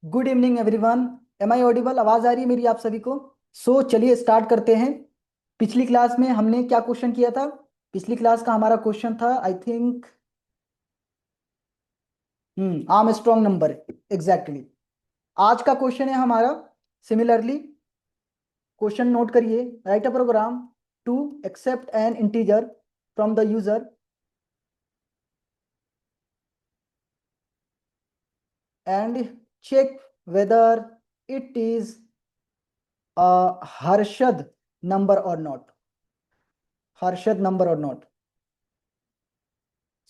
Good evening everyone. Am I audible? आवाज आ रही है मेरी आप सभी को? चलिए स्टार्ट करते हैं। पिछली क्लास में हमने क्या क्वेश्चन किया था? पिछली क्लास का हमारा क्वेश्चन था I think Armstrong number. Exactly. आज का क्वेश्चन है हमारा सिमिलरली। क्वेश्चन नोट करिए। Write a program to accept an integer from the user and check whether it is Harshad number or not. Harshad number or not.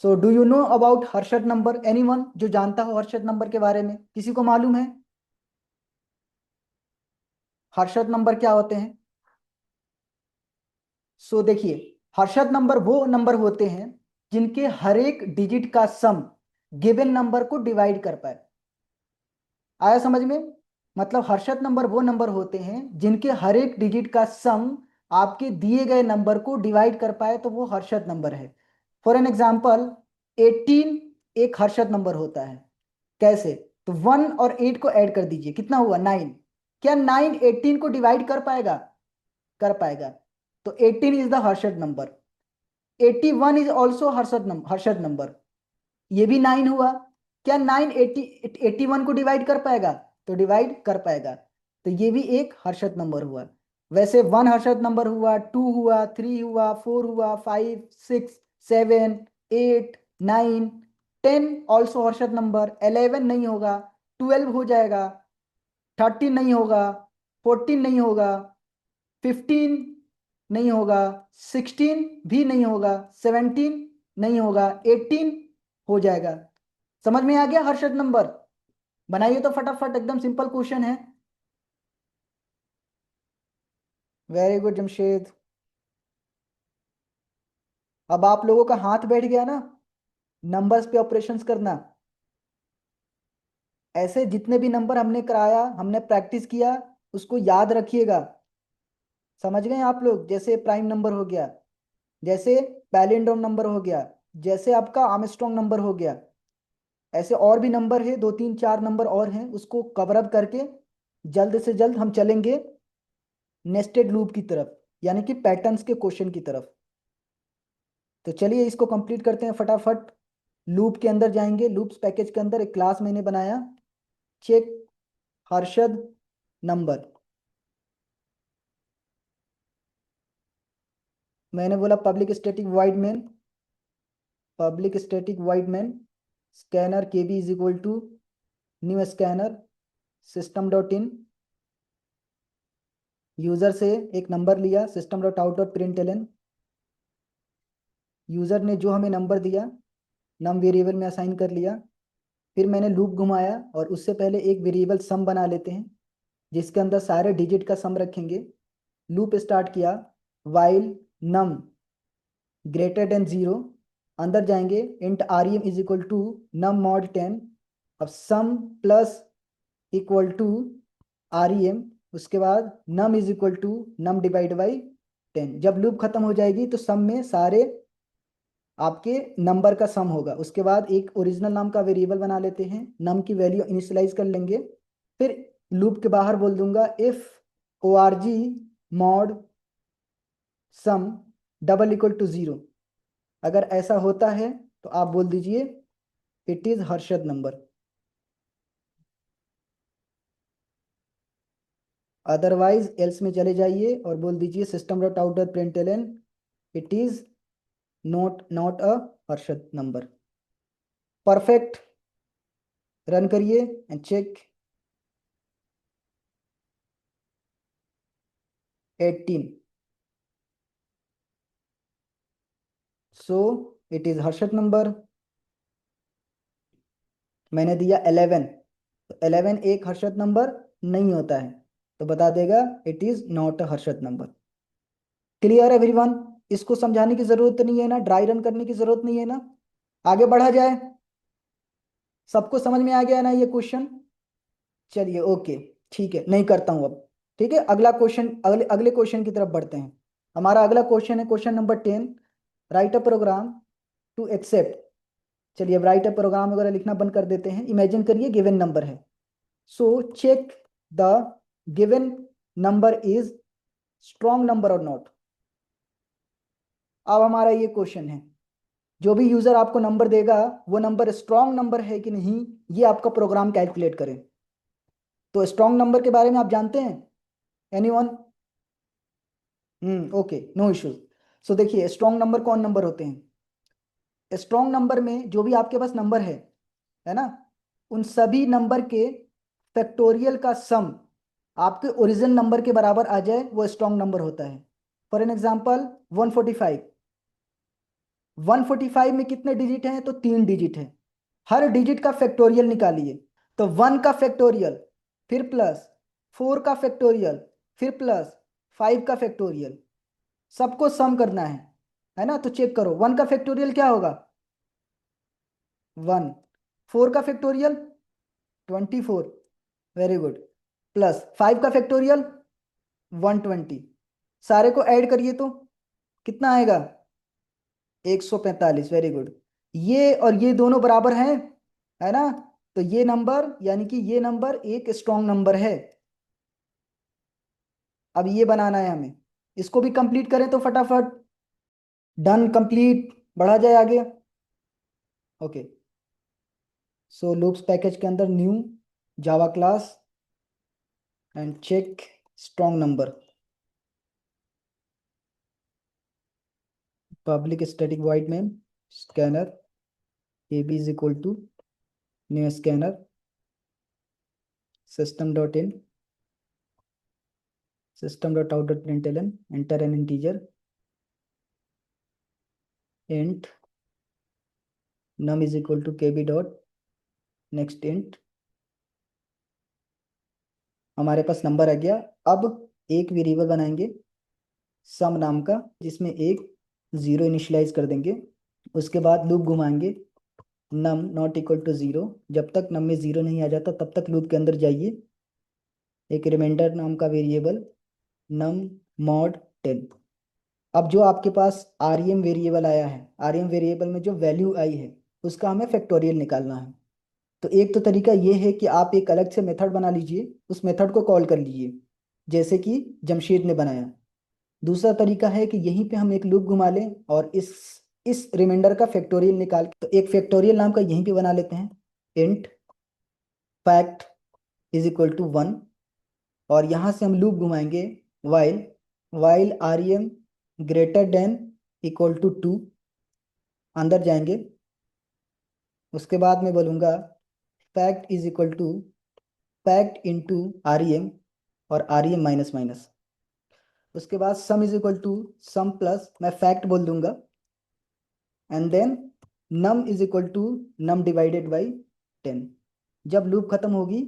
So do you know about Harshad number? Anyone जो जानता हो Harshad number के बारे में? किसी को मालूम है हर्षद नंबर क्या होते हैं? देखिए, हर्षद नंबर वो नंबर होते हैं जिनके हर एक डिजिट का सम गिवन नंबर को डिवाइड कर पाए। आया समझ में? मतलब हर्षद नंबर वो नंबर होते हैं जिनके हर एक डिजिट का सम आपके दिए गए नंबर को डिवाइड कर पाए, तो वो हर्षद नंबर है। फॉर एन एग्जाम्पल, 18 एक हर्षद नंबर होता है। कैसे? तो 1 और 8 को ऐड कर दीजिए, कितना हुआ? 9। क्या 9 18 को डिवाइड कर पाएगा? कर पाएगा। तो 18 is the Harshad number. 81 is also Harshad number. ये भी 9 हुआ। क्या 9 81 को डिवाइड कर पाएगा? तो डिवाइड कर पाएगा। तो ये भी एक हर्षद नंबर हुआ। वैसे 1 हर्षद नंबर हुआ, 2 हुआ, 3 हुआ, 4 हुआ, 5, 6, 7, 8, 9, 10 ऑल्सो हर्षद नंबर। 11 नहीं होगा, 12 हो जाएगा, 13 नहीं होगा, 14 नहीं होगा, 15 नहीं होगा, 16 भी नहीं होगा, 17 नहीं होगा, 18 हो जाएगा। समझ में आ गया हर्षद नंबर? बनाइए तो फटाफट, एकदम सिंपल क्वेश्चन है। Very good Jamshed. अब आप लोगों का हाथ बैठ गया ना नंबर्स पे ऑपरेशंस करना। ऐसे जितने भी नंबर हमने कराया, हमने प्रैक्टिस किया, उसको याद रखिएगा। समझ गए आप लोग? जैसे प्राइम नंबर हो गया, जैसे पैलिंड्रोम नंबर हो गया, जैसे आपका आर्मस्ट्रॉन्ग नंबर हो गया, ऐसे और भी नंबर है, 2 3 4 नंबर और हैं। उसको कवर अप करके जल्द से जल्द हम चलेंगे नेस्टेड लूप की तरफ, यानी कि पैटर्न्स के क्वेश्चन की तरफ। तो चलिए इसको कंप्लीट करते हैं फटाफट। लूप के अंदर जाएंगे। लूप्स पैकेज के अंदर एक क्लास मैंने बनाया, चेक हर्षद नंबर। मैंने बोला public static void main, public static void main scanner के B is equal to new scanner system dot in. User से एक नंबर लिया, system dot out dot print L N. User ने जो हमें नंबर दिया नम वेरिएबल में असाइन कर लिया। फिर मैंने लूप घुमाया और उससे पहले एक वेरिएबल सम बना लेते हैं जिसके अंदर सारे डिजिट का सम रखेंगे। लूप स्टार्ट किया, वाइल नम ग्रेटर देन 0। अंदर जाएंगे, int R M is equal to num mod 10। अब sum plus equal to R E M. उसके बाद num is equal to num divide by 10। जब लूप खत्म हो जाएगी तो सम में सारे आपके नंबर का सम होगा। उसके बाद एक ओरिजिनल नाम का वेरिएबल बना लेते हैं, नम की वैल्यू इनिशियलाइज कर लेंगे। फिर लूप के बाहर बोल दूंगा if O R G mod sum double equal to 0। अगर ऐसा होता है तो आप बोल दीजिए it is Harshad number. Otherwise else में चले जाइए और बोल दीजिए system dot out dot print L N it is not a Harshad number. Perfect. Run करिए and check. 18। So it is Harshad number. मैंने दिया 11, तो 11 एक हर्षद नंबर नहीं होता है, तो बता देगा it is not a Harshad number. Clear everyone? इसको समझाने की जरूरत नहीं है ना, ड्राई रन करने की जरूरत नहीं है ना। आगे बढ़ा जाए। सबको समझ में आ गया ना ये क्वेश्चन? चलिए ओके, ठीक है, नहीं करता हूं अब। ठीक है, अगला क्वेश्चन, अगले अगले क्वेश्चन की तरफ बढ़ते हैं। हमारा अगला क्वेश्चन है question number 10। Write a program to accept. चलिए अब राइट अ प्रोग्राम वगैरह लिखना बंद कर देते हैं। इमेजिन करिए गिवन नंबर है, So check the given number is strong number or not. अब हमारा ये क्वेश्चन है, जो भी यूजर आपको नंबर देगा वो नंबर स्ट्रॉन्ग नंबर है कि नहीं, ये आपका प्रोग्राम कैलकुलेट करे। तो स्ट्रॉन्ग नंबर के बारे में आप जानते हैं? Anyone? Okay, no issues. So देखिए, स्ट्रॉन्ग नंबर कौन नंबर होते हैं? स्ट्रॉन्ग नंबर में जो भी आपके पास नंबर है ना, उन सभी नंबर के फैक्टोरियल का सम आपके ओरिजिनल नंबर के बराबर आ जाए, वो स्ट्रॉन्ग नंबर होता है। For an example 145। 145 में कितने डिजिट हैं? तो 3 डिजिट है। हर डिजिट का फैक्टोरियल निकालिए। तो 1 का फैक्टोरियल, फिर प्लस 4 का फैक्टोरियल, फिर प्लस 5 का फैक्टोरियल, सबको सम करना है ना। तो चेक करो, 1 का फैक्टोरियल क्या होगा? 1। 4 का फैक्टोरियल 24, वेरी गुड। प्लस 5 का फैक्टोरियल 120। सारे को ऐड करिए तो कितना आएगा? 145, वेरी गुड। ये और ये दोनों बराबर हैं, है ना। तो ये नंबर, यानी कि ये नंबर एक स्ट्रॉन्ग नंबर है। अब ये बनाना है हमें, इसको भी कंप्लीट करें तो फटाफट। डन, कंप्लीट, बढ़ा जाए आगे। ओके, सो लूप्स पैकेज के अंदर new Java class and check strong number. Public static void main scanner ab is equal to new scanner system dot in system dot out dot println enter an integer int num is equal to kb dot next int। हमारे पास number आ गया। अब एक variable बनाएंगे सम नाम का, जिसमें एक zero initialise कर देंगे। उसके बाद लूप घुमाएंगे नम नॉट इक्वल टू जीरो। जब तक नम में जीरो नहीं आ जाता तब तक लूप के अंदर जाइए। एक रिमाइंडर नाम का वेरिएबल नम मॉड 10। अब जो आपके पास आरईएम वेरिएबल आया है, आरईएम वेरिएबल में जो वैल्यू आई है उसका हमें फैक्टोरियल निकालना है। तो एक तो तरीका ये है कि आप एक अलग से मेथड बना लीजिए, उस मेथड को कॉल कर लीजिए, जैसे कि जमशेद ने बनाया। दूसरा तरीका है कि यहीं पे हम एक लूप घुमा लें और इस रिमाइंडर का फैक्टोरियल निकाल के, तो एक फैक्टोरियल नाम का यहीं पे बना लेते हैं int fact is equal to 1। और यहाँ से हम लूप घुमाएंगे while while R E M greater than equal to 2। अंदर जाएंगे, उसके बाद मैं बोलूँगा fact is equal to fact into R E M और R E M minus minus. उसके बाद sum is equal to sum plus मैं फैक्ट बोल दूंगा and then num is equal to num divided by 10। जब लूप खत्म होगी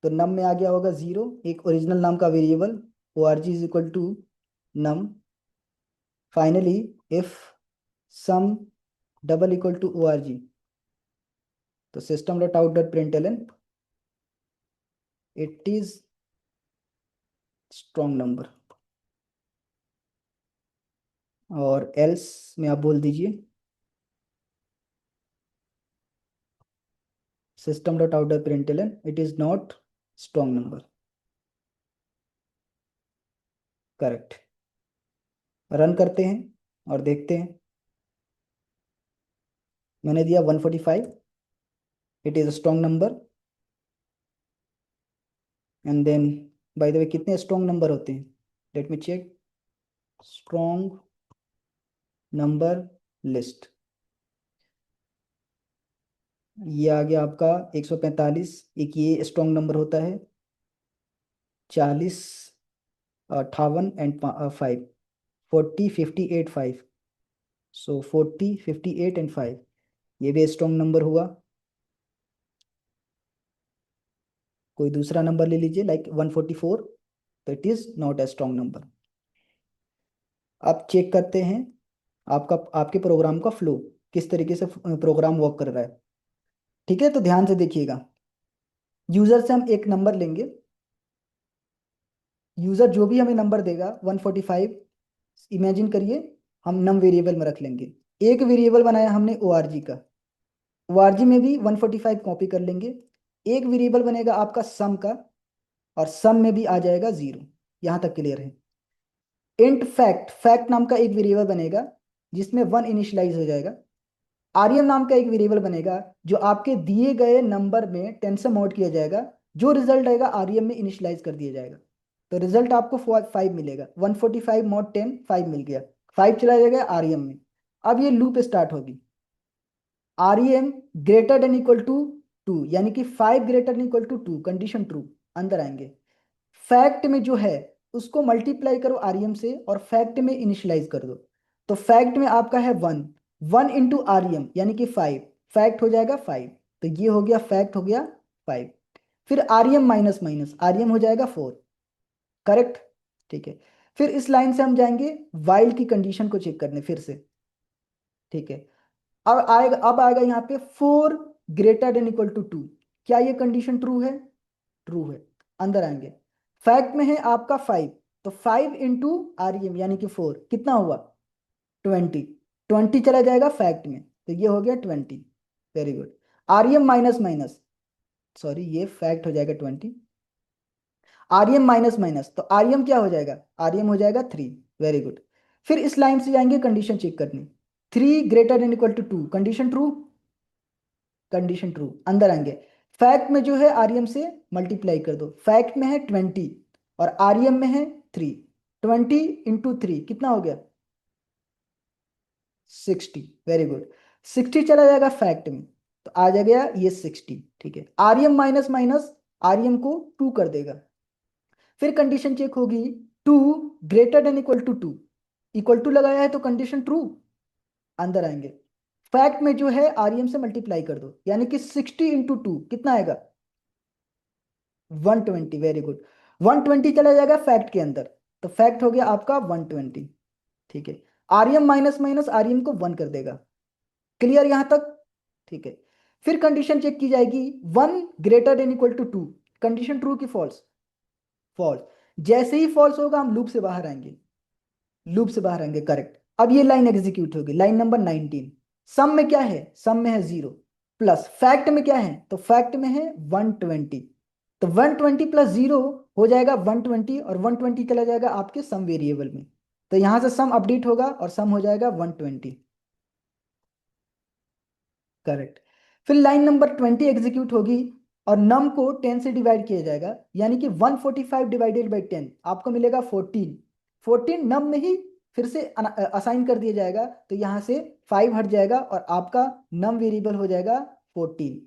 तो नम में आ गया होगा जीरो, एक ओरिजिनल नाम का variable O R G is equal to num. Finally if sum double equal to O R G, तो system dot out dot println it is strong number. और एल्स में आप बोल दीजिए system dot out dot println it is not strong number. Correct. Run करते हैं और देखते हैं। मैंने दिया 145, it is strong number. And then by the way कितने स्ट्रॉन्ग नंबर होते हैं? Let me check strong number list. ये आ गया आपका 145। एक ये स्ट्रॉन्ग नंबर होता है 40, 58 एंड 5, 40, 58, 5। सो 40, 58 एंड 5, ये भी स्ट्रॉन्ग नंबर हुआ। कोई दूसरा नंबर ले लीजिए लाइक 144, तो it is not a strong number. आप चेक करते हैं आपका आपके प्रोग्राम का फ्लो, किस तरीके से प्रोग्राम वर्क कर रहा है। ठीक है, तो ध्यान से देखिएगा। यूजर से हम एक नंबर लेंगे, यूजर जो भी हमें नंबर देगा 145, इमेजिन करिए हम नम वेरिएबल में रख लेंगे। एक वेरिएबल बनाया हमने ओ आर जी का, ओ आर जी में भी 145 कॉपी कर लेंगे। एक वेरिएबल बनेगा आपका सम का, और सम में भी आ जाएगा 0। यहां तक क्लियर है। इंट फैक्ट, फैक्ट नाम का एक वेरिएबल बनेगा जिसमें 1 इनिशियलाइज हो जाएगा। आर्यन नाम का एक वेरिएबल बनेगा जो आपके दिए गए नंबर में 10 से मॉड किया जाएगा। जो रिजल्ट आएगा आर्यन में इनिशियलाइज कर दिया जाएगा। तो रिजल्ट आपको 5 मिलेगा। 145 मॉड 10, 5 मिल गया। 5 चला जाएगा आर्यन में। अब ये लूप स्टार्ट होगी। REM greater than equal to 2, यानी कि 5 greater than equal to 2, condition true. अंदर आएंगे। फैक्ट में जो है उसको मल्टीप्लाई करो आरईएम से और फैक्ट में इनिशियलाइज कर दो। तो फैक्ट में आपका है 1, 1 इंटू आरईएम यानी कि 5, फैक्ट हो जाएगा 5। तो ये हो गया फैक्ट, हो गया 5। फिर आरईएम माइनस माइनस आरईएम हो जाएगा 4। करेक्ट। ठीक है। फिर इस लाइन से हम जाएंगे वाइल की कंडीशन को चेक करने फिर से। ठीक है। अब आएगा यहाँ पे 4 ग्रेटर देन इक्वल टू 2। क्या ये कंडीशन ट्रू है? ट्रू है। अंदर आएंगे। फैक्ट में है आपका 5, तो 5 इंटू आरईएम यानी कि 4 कितना हुआ? 20। 20 चला जाएगा फैक्ट में, तो ये हो गया 20। Very good. REM minus minus, sorry ये फैक्ट हो जाएगा 20। आरईएम माइनस माइनस, तो आरईएम क्या हो जाएगा? आरईएम हो जाएगा 3। Very good. फिर इस लाइन से जाएंगे कंडीशन चेक करने। 3 greater than equal to 2, condition true. Condition true. अंदर आएंगे। फैक्ट में जो है आरईएम से मल्टीप्लाई कर दो। फैक्ट में है 20 और आरईएम में है 3। 20 इंटू 3 कितना हो गया? 60। Very good. 60 चला जाएगा फैक्ट में, तो आ जाएगा ये 60। ठीक है। आरईएम माइनस माइनस आरईएम को 2 कर देगा। फिर कंडीशन चेक होगी। 2 greater than equal to 2, equal to लगाया है तो कंडीशन ट्रू। अंदर आएंगे। फैक्ट में जो है आरईएम से मल्टीप्लाई कर दो, यानी कि 60 इंटू 2 कितना आएगा? 120। Very good. 120 चला जाएगा फैक्ट के अंदर, तो फैक्ट हो गया आपका 120। ठीक है। आरएम माइनस माइनस आरएम को 1 कर देगा। क्लियर यहां तक? ठीक है। फिर कंडीशन चेक की जाएगी। 1 greater than equal to 2, condition true की फॉल्स? फॉल्स। जैसे ही फॉल्स होगा हम लूप से बाहर आएंगे। लूप से बाहर आएंगे, करेक्ट। अब ये लाइन एग्जीक्यूट होगी, लाइन नंबर 19। सम में क्या है? सम में है 0। प्लस फैक्ट में क्या है? तो फैक्ट में है 120। तो 120 प्लस 0 हो जाएगा 120, और 120 चला जाएगा आपके सम वेरिएबल में। तो यहां से सम अपडेट होगा और सम हो जाएगा 120। करेक्ट। फिर लाइन नंबर 20 एग्जीक्यूट होगी और नम को 10 से डिवाइड किया जाएगा, यानी कि 145 डिवाइडेड बाई 10 आपको मिलेगा 14। 14 नम में ही फिर से असाइन कर दिया जाएगा, तो यहां से 5 हट जाएगा और आपका नम वेरिएबल हो जाएगा 14।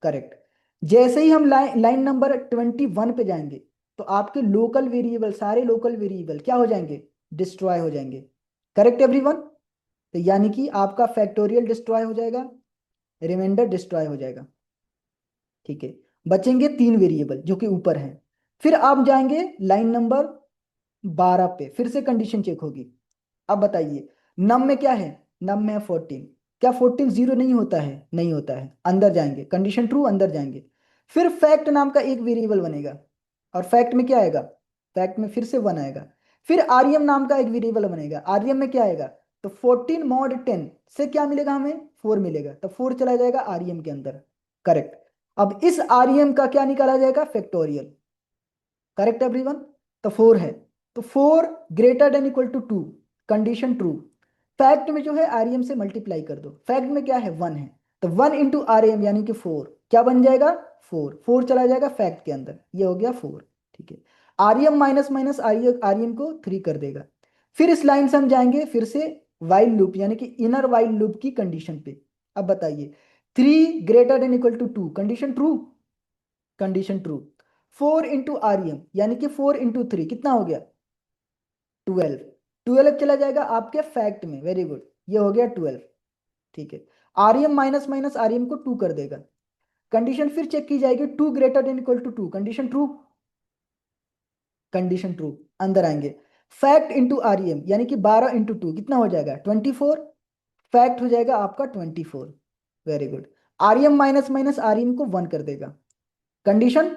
करेक्ट। जैसे ही हम लाइन नंबर 21 पे जाएंगे तो आपके लोकल वेरिएबल, सारे लोकल वेरिएबल क्या हो जाएंगे? डिस्ट्रॉय हो जाएंगे। Correct everyone? तो यानी कि आपका फैक्टोरियल डिस्ट्रॉय हो जाएगा, रिमाइंडर डिस्ट्रॉय हो जाएगा। ठीक है। बचेंगे 3 वेरिएबल जो कि ऊपर हैं। फिर आप जाएंगे लाइन नंबर 12 पे, फिर से कंडीशन चेक होगी। अब बताइए नम में क्या है? नम में है 14। क्या 14 जीरो नहीं होता है? नहीं होता है। अंदर जाएंगे, कंडीशन ट्रू, अंदर जाएंगे। फिर फैक्ट नाम का एक वेरिएबल बनेगा, और फैक्ट में क्या आएगा? फैक्ट में फिर से 1 आएगा। फिर आर्यम नाम का एक वेरिएबल बनेगा, आर्यम में क्या आएगा? तो 14 मॉड 10 से क्या मिलेगा हमें? 4 मिलेगा, तो 4 चला जाएगा आर्यम के अंदर। करेक्ट। अब इस आर्यम का क्या निकाला जाएगा? फैक्टोरियल। Correct everyone? तो 4 है, तो 4 greater than equal to 2, condition true. Fact में जो है आरएम से मल्टीप्लाई कर दो। फैक्ट में क्या है? 1 है, तो 1 इंटू आरएम यानी कि 4 क्या बन जाएगा? 4। 4 चला जाएगा फैक्ट के अंदर, ये हो गया 4। ठीक है। आरएम माइनस माइनस आरएम को 3 कर देगा। फिर इस लाइन से हम जाएंगे फिर से वाइल लूप यानी कि इनर वाइल लूप की कंडीशन पे। अब बताइए 3 greater than equal to 2, condition true. Condition true. 4 into RM यानी कि 4 इंटू 3 कितना हो गया? 12। 12 चला जाएगा आपके फैक्ट में। वेरी गुड, ये हो गया 12। ठीक है। आरएम माइनस माइनस आरएम को 2 कर देगा। कंडीशन फिर चेक की जाएगी। 2 greater than equal to 2, condition true. Condition true. अंदर आएंगे। फैक्ट इंटू आरएम यानी कि 12 इंटू 2 कितना हो जाएगा? 24। फैक्ट हो जाएगा आपका 24। Very good. RM minus minus RM को 1 कर देगा। Condition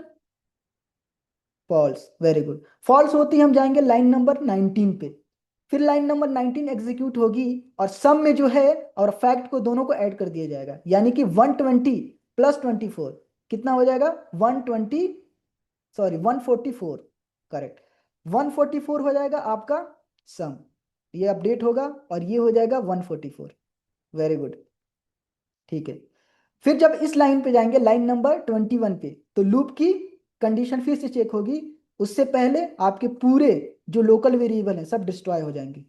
false. Very good. False होती हम जाएंगे लाइन नंबर 19 पे। फिर लाइन नंबर 19 एग्जीक्यूट होगी और सम में जो है और फैक्ट को दोनों को ऐड कर दिया जाएगा, यानी कि 120 प्लस 24 कितना हो जाएगा 144, करेक्ट। 144 हो जाएगा आपका सम, ये अपडेट होगा और ये हो जाएगा 144। वेरी गुड, ठीक है। फिर जब इस लाइन पे जाएंगे, लाइन नंबर 21 पे, तो लूप की कंडीशन फिर से चेक होगी। उससे पहले आपके पूरे जो लोकल वेरिएबल हैं सब डिस्ट्रॉय हो जाएंगे।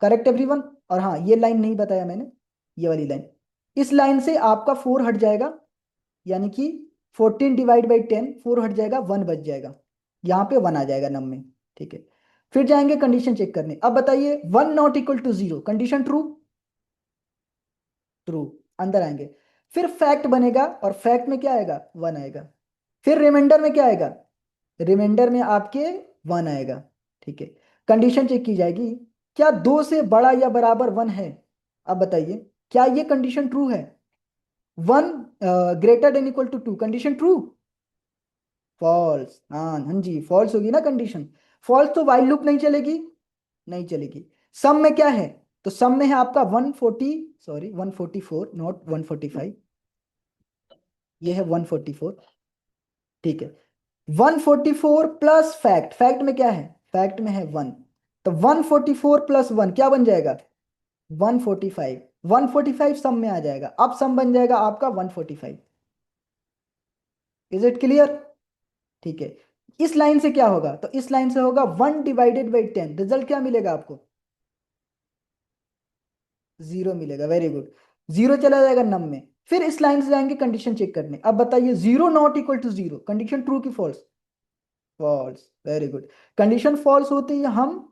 Correct everyone. और हाँ, ये लाइन नहीं बताया मैंने, ये वाली लाइन, इस लाइन से आपका 4 हट जाएगा, यानी कि 14 ÷ 10, 4 हट जाएगा, 1 बच जाएगा, यहाँ पे 1 आ जाएगा नम में, ठीक है। फिर जाएंगे कंडीशन चेक करने। अब बताइए 1 not equal to 0, condition true, true, अंदर आएंगे। फिर फैक्ट बनेगा और फैक्ट में क्या आएगा 1 आएगा। फिर रिमाइंडर में क्या आएगा, रिमाइंडर में आपके 1 आएगा, ठीक है। कंडीशन चेक की जाएगी, क्या 2 से बड़ा या बराबर 1 है। अब बताइए क्या ये कंडीशन ट्रू है, 1 greater than equal to 2, condition true, false. हाँ हाँ जी, फॉल्स होगी ना कंडीशन। फॉल्स तो वाइल लूप नहीं चलेगी, नहीं चलेगी। सम में क्या है, तो सम में है आपका 144, नॉट 145, ये है 144, ठीक है। 144 प्लस फैक्ट, फैक्ट में क्या है, फैक्ट में है 1, तो 144 प्लस 1 क्या बन जाएगा 145, 145 सम में आ जाएगा। अब सम बन जाएगा आपका 145। इज इट क्लियर, ठीक है। इस लाइन से क्या होगा, तो इस लाइन से होगा 1 ÷ 10, रिजल्ट क्या मिलेगा आपको 0 मिलेगा, वेरी गुड, 0 चला जाएगा नम में। फिर इस लाइन से जाएंगे कंडीशन चेक करने। अब बताइए 0 not equal to 0, condition true की false, false, very good. Condition false होते ही हम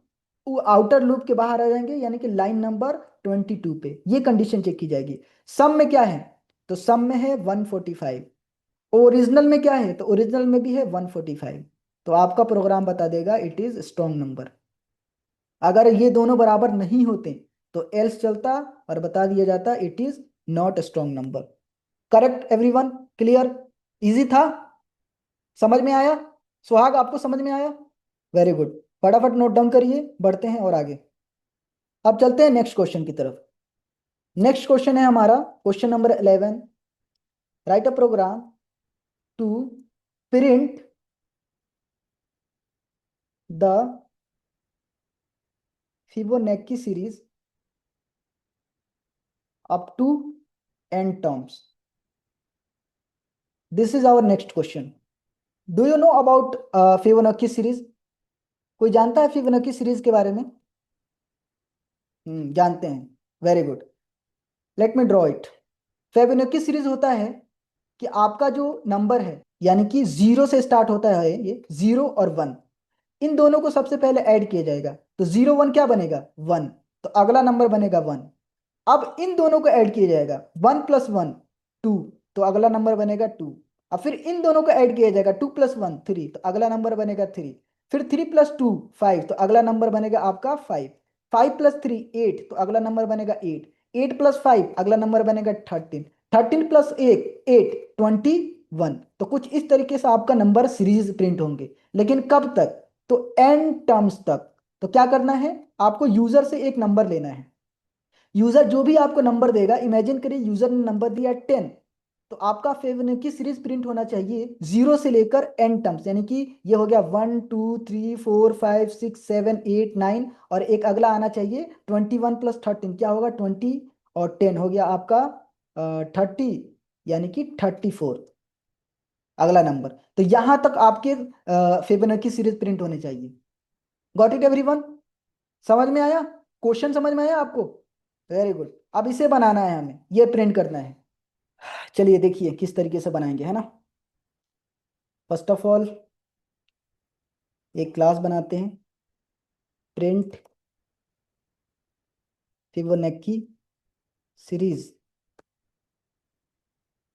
आउटर लूप के बाहर आ जाएंगे, यानी कि लाइन नंबर 22 पे ये कंडीशन चेक की जाएगी। सम में क्या है, तो सम में है 145, ओरिजिनल में क्या है, तो ओरिजिनल में भी है 145। तो आपका प्रोग्राम बता देगा इट इज स्ट्रॉन्ग नंबर। अगर ये दोनों बराबर नहीं होते तो एल्स चलता और बता दिया जाता it is not strong number. Correct everyone, clear, easy था, समझ में आया, सुहाग आपको समझ में आया, वेरी गुड। फटाफट नोट डाउन करिए, बढ़ते हैं और आगे। अब चलते हैं नेक्स्ट क्वेश्चन की तरफ। नेक्स्ट क्वेश्चन है हमारा question number 11। Write a program to print the Fibonacci series up to n terms. This is our next question. Do you know about Fibonacci series, कोई जानता है फिबोनाची सीरीज के बारे में, जानते हैं, very good. Let me draw it. Fibonacci series होता है कि आपका जो नंबर है, यानी कि 0 से स्टार्ट होता है, ये 0 और 1, इन दोनों को सबसे पहले ऐड किया जाएगा, तो 0 1 क्या बनेगा 1, तो अगला नंबर बनेगा 1। अब इन दोनों को ऐड किया जाएगा, 1 + 1 2, तो अगला नंबर बनेगा 2। अब फिर इन दोनों को ऐड किया जाएगा, 2 + 1 3, तो अगला नंबर बनेगा 3। फिर 3 + 2 5, तो अगला नंबर बनेगा आपका 5। 5 + 3 8, तो अगला नंबर बनेगा 8। 8 + 5 अगला नंबर बनेगा 13। 13 + 1 8 21। तो कुछ इस तरीके से आपका नंबर सीरीज प्रिंट होंगे, लेकिन कब तक, तो n टर्म्स तक। तो क्या करना है, आपको यूजर से एक नंबर लेना है। यूजर जो भी आपको नंबर देगा, इमेजिन करिए यूजर ने नंबर दिया 10, तो आपका फिबोनाची सीरीज प्रिंट होना चाहिए 0 से लेकर n टर्म्स, यानी कि ये हो गया 1 2 3 4 5 6 7 8 9, और एक अगला आना चाहिए 21 + 13, क्या होगा 20, और 10 हो गया आपका 30, यानी कि 34 अगला नंबर। तो यहां तक आपके फिबोनाची सीरीज प्रिंट होने चाहिए। गॉट इट एवरीवन, समझ में आया, क्वेश्चन समझ में आया आपको, वेरी गुड। अब इसे बनाना है, हमें ये प्रिंट करना है। चलिए देखिए किस तरीके से बनाएंगे, है ना। फर्स्ट ऑफ ऑल एक क्लास बनाते हैं, print Fibonacci series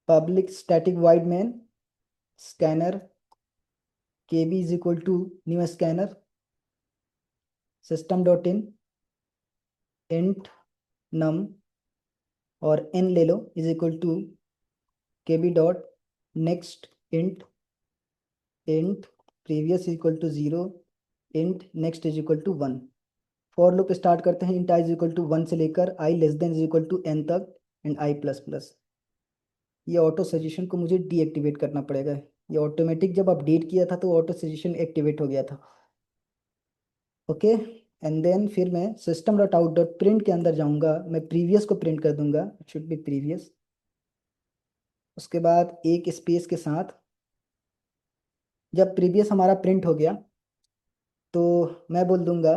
public static void main scanner kb = new scanner system.in int num, और n ले लो, = kb.next int previous = 0 int next = 1। For loop start करते हैं, int i = 1 से लेकर i n तक, एंड i++। ये ऑटो सजेशन को मुझे डीएक्टिवेट करना पड़ेगा। ये ऑटोमेटिक जब अपडेट किया था तो ऑटो सजेशन एक्टिवेट हो गया था। ओके, एंड देन फिर मैं system dot out dot print के अंदर जाऊंगा, मैं प्रीवियस को प्रिंट कर दूंगा, इट शुड बी प्रीवियस। उसके बाद एक स्पेस के साथ जब प्रीवियस हमारा प्रिंट हो गया तो मैं बोल दूंगा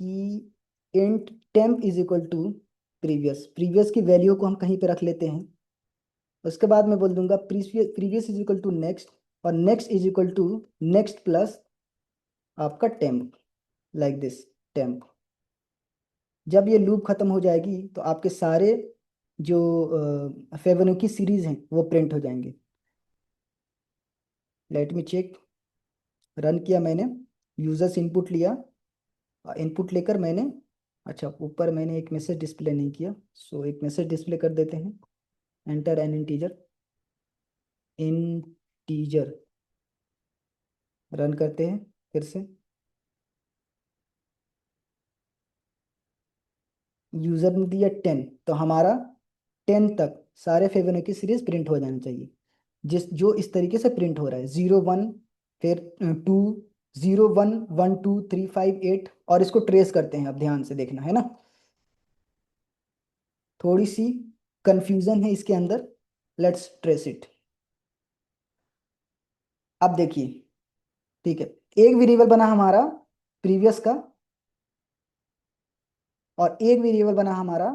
कि int temp is equal to previous. Previous की वैल्यू को हम कहीं पे रख लेते हैं। उसके बाद मैं बोल दूंगा previous is equal to next, और next is equal to next plus आपका टेम्प, लाइक दिस टेम्प। जब ये लूप खत्म हो जाएगी तो आपके सारे जो फेवोनोकी सीरीज हैं वो प्रिंट हो जाएंगे। Late me check. रन किया मैंने, यूजर्स इनपुट लिया, इनपुट लेकर मैंने, अच्छा ऊपर मैंने एक मैसेज डिस्प्ले नहीं किया, सो एक मैसेज डिस्प्ले कर देते हैं, enter N integer. Integer run करते हैं फिर से। यूजर ने दिया 10, तो हमारा 10 तक सारे फिबोनाची सीरीज प्रिंट हो जाना चाहिए, जिस जो इस तरीके से प्रिंट हो रहा है, 0 1, फिर 2, 0 1 1 2 3 5 8। और इसको ट्रेस करते हैं, अब ध्यान से देखना है ना, थोड़ी सी कंफ्यूजन है इसके अंदर, लेट्स ट्रेस इट। अब देखिए, ठीक है, एक वेरिएबल बना हमारा प्रीवियस का, और एक वेरिएबल बना हमारा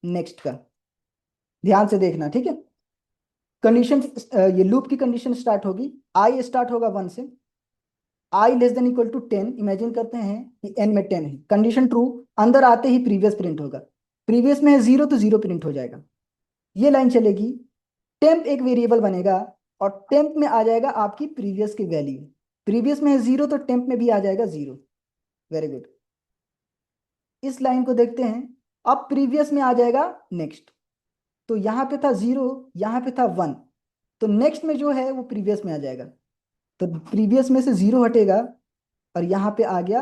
नेक्स्ट का। ध्यान से देखना, ठीक है। कंडीशन, ये लूप की कंडीशन स्टार्ट होगी, आई स्टार्ट होगा 1 से, I less than equal to 10। Imagine करते हैं कि एन में 10 है, कंडीशन ट्रू, अंदर आते ही प्रीवियस प्रिंट होगा। प्रीवियस में है 0 तो 0 प्रिंट हो जाएगा। ये लाइन चलेगी, टेम्प एक वेरिएबल बनेगा, और टेम्प में आ जाएगा आपकी प्रीवियस की वैल्यू। प्रीवियस में है 0 तो टेम्प में भी आ जाएगा 0। Very good. इस लाइन को देखते हैं, अब प्रीवियस में आ जाएगा नेक्स्ट, तो यहाँ पे था 0, यहाँ पे था 1, तो नेक्स्ट में जो है वो प्रीवियस में आ जाएगा, तो प्रीवियस में से 0 हटेगा और यहाँ पे आ गया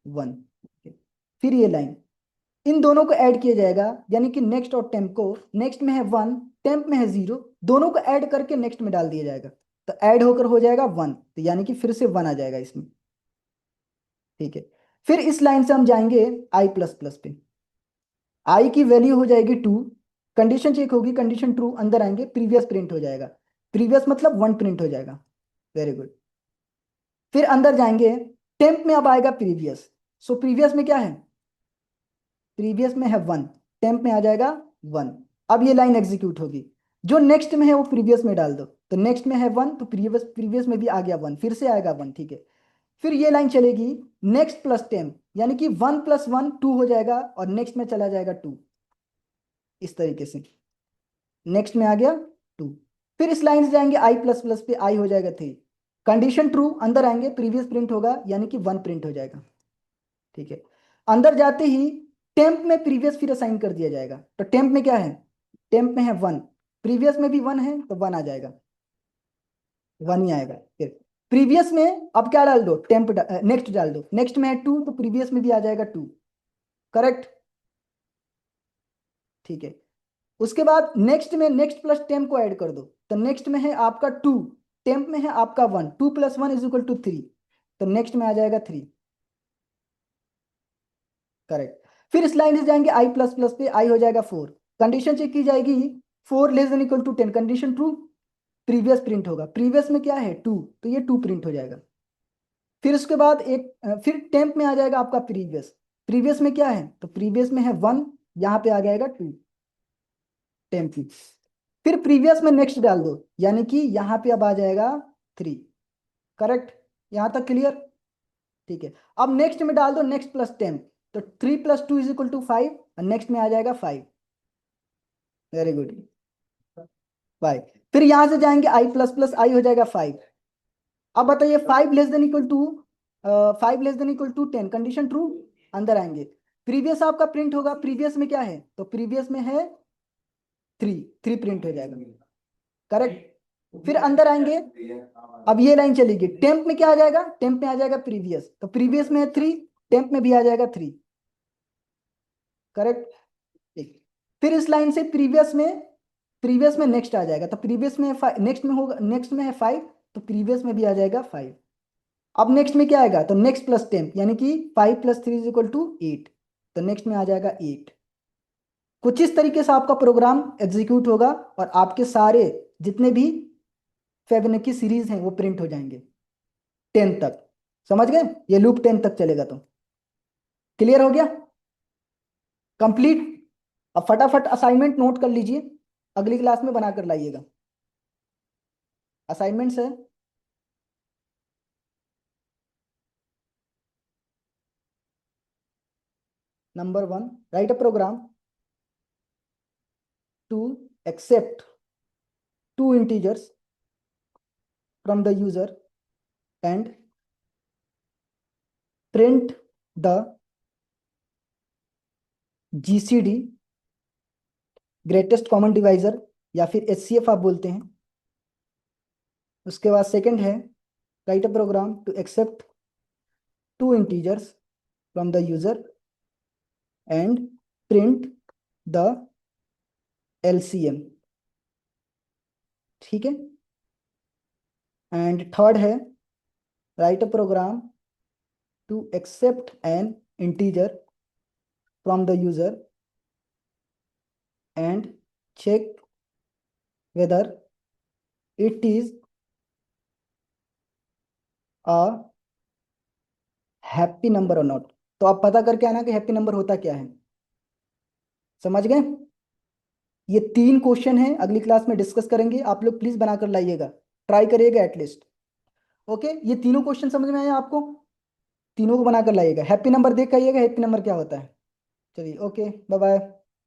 1। फिर ये लाइन, इन दोनों को ऐड किया जाएगा, यानी कि नेक्स्ट और टेम्प को, नेक्स्ट में है 1, टेम्प में है 0, दोनों को ऐड करके नेक्स्ट में डाल दिया जाएगा, तो ऐड होकर हो जाएगा 1, तो यानी कि फिर से 1 आ जाएगा इसमें। ठीक है, फिर इस लाइन से हम जाएंगे आई प्लस प्लस पे, आई की वैल्यू हो जाएगी 2, कंडीशन चेक होगी, कंडीशन ट्रू, अंदर आएंगे प्रीवियस प्रिंट हो जाएगा, प्रीवियस मतलब 1 प्रिंट हो जाएगा। Very good. फिर अंदर जाएंगे, टेम्प में अब आएगा प्रीवियस, सो प्रीवियस में क्या है, प्रीवियस में है 1, टेम्प में आ जाएगा 1। अब ये लाइन एग्जीक्यूट होगी, जो नेक्स्ट में है वो प्रीवियस में डाल दो, तो नेक्स्ट में है 1 तो प्रीवियस प्रीवियस में भी आ गया 1, फिर से आएगा 1। ठीक है, फिर ये लाइन चलेगी, नेक्स्ट प्लस टेम्प, यानी कि 1 + 1 2 हो जाएगा, और नेक्स्ट में चला जाएगा 2, इस तरीके से नेक्स्ट में आ गया 2। फिर इस लाइन से जाएंगे आई प्लस प्लस पे, आई हो जाएगा 3, कंडीशन ट्रू, अंदर आएंगे प्रीवियस प्रिंट होगा, यानी कि 1 प्रिंट हो जाएगा। ठीक है, अंदर जाते ही टेम्प में प्रीवियस फिर असाइन कर दिया जाएगा, तो टेम्प में क्या है, टेम्प में है 1, प्रीवियस में भी 1 है तो 1 आ जाएगा, 1 ही आएगा। फिर प्रीवियस में अब क्या डाल दो, टेम्प नेक्स्ट डाल दो, नेक्स्ट में है 2 तो प्रीवियस में भी आ जाएगा 2। करेक्ट। ठीक है, उसके बाद नेक्स्ट में नेक्स्ट प्लस टेम्प को ऐड कर दो, तो नेक्स्ट में है आपका 2, टेम्प में है आपका 1, 2 + 1 = 3, तो नेक्स्ट में आ जाएगा 3। करेक्ट। फिर इस लाइन से जाएंगे आई प्लस प्लस पे, आई हो जाएगा 4, कंडीशन चेक की जाएगी, 4 less than equal to 10, condition true, previous print होगा, प्रीवियस में क्या है 2, तो ये 2 प्रिंट हो जाएगा। फिर उसके बाद एक फिर टेम्प में आ जाएगा आपका प्रीवियस, प्रीवियस में क्या है, तो प्रीवियस में है 1, यहाँ पे आ जाएगा 2 टेम्प में। फिर प्रीवियस में नेक्स्ट डाल दो, यानी कि यहाँ पे अब आ जाएगा 3। करेक्ट, यहाँ तक क्लियर। ठीक है, अब नेक्स्ट में डाल दो नेक्स्ट प्लस टेम्प, तो 3 + 2 = 5, और नेक्स्ट में आ जाएगा 5। Very good, 5। फिर यहां से जाएंगे आई प्लस प्लस, आई हो जाएगा 5। अब बताइए 5 less than equal to 10, condition true, अंदर आएंगे, प्रीवियस आपका प्रिंट होगा, प्रीवियस में क्या है, तो प्रीवियस में है 3, 3 प्रिंट हो जाएगा। करेक्ट। फिर अंदर आएंगे, अब ये लाइन चलेगी, टेम्प में क्या आ जाएगा, टेम्प में आ जाएगा प्रीवियस, तो प्रीवियस में है 3, टेम्प में भी आ जाएगा 3। करेक्ट। ठीक, फिर इस लाइन से प्रीवियस में प्रीवियस में नेक्स्ट आ जाएगा, तो प्रीवियस में नेक्स्ट में होगा, नेक्स्ट में है 5, तो प्रीवियस में भी आ जाएगा 5। अब नेक्स्ट में क्या आएगा, तो नेक्स्ट प्लस 10, यानी कि 5 + 3 = 8, तो नेक्स्ट में आ जाएगा 8। कुछ इस तरीके से आपका प्रोग्राम एग्जीक्यूट होगा और आपके सारे जितने भी फेबोनाची सीरीज हैं वो प्रिंट हो जाएंगे 10 तक। समझ गए, ये लूप 10 तक चलेगा। तो क्लियर हो गया, कंप्लीट। अब फटाफट असाइनमेंट नोट कर लीजिए, अगली क्लास में बना कर लाइएगा। असाइनमेंट्स है, number 1, write a program to accept 2 integers from the user and print the GCD greatest common divisor, या फिर HCF आप बोलते हैं। उसके बाद सेकंड है, write a program to accept 2 integers from the user and print the LCM। ठीक है। एंड थर्ड है, write a program to accept an integer from the user and check whether it is a happy number or not. तो आप पता करके आना कि happy number होता क्या है। समझ गए, ये 3 क्वेश्चन हैं, अगली क्लास में डिस्कस करेंगे। आप लोग प्लीज बनाकर लाइएगा, ट्राई करिएगा एटलीस्ट। ओके, ये तीनों क्वेश्चन समझ में आए आपको, तीनों को बनाकर लाइएगा। हैप्पी नंबर देख के आइएगा हैप्पी नंबर क्या होता है। चलिए, ओके, बाय बाय।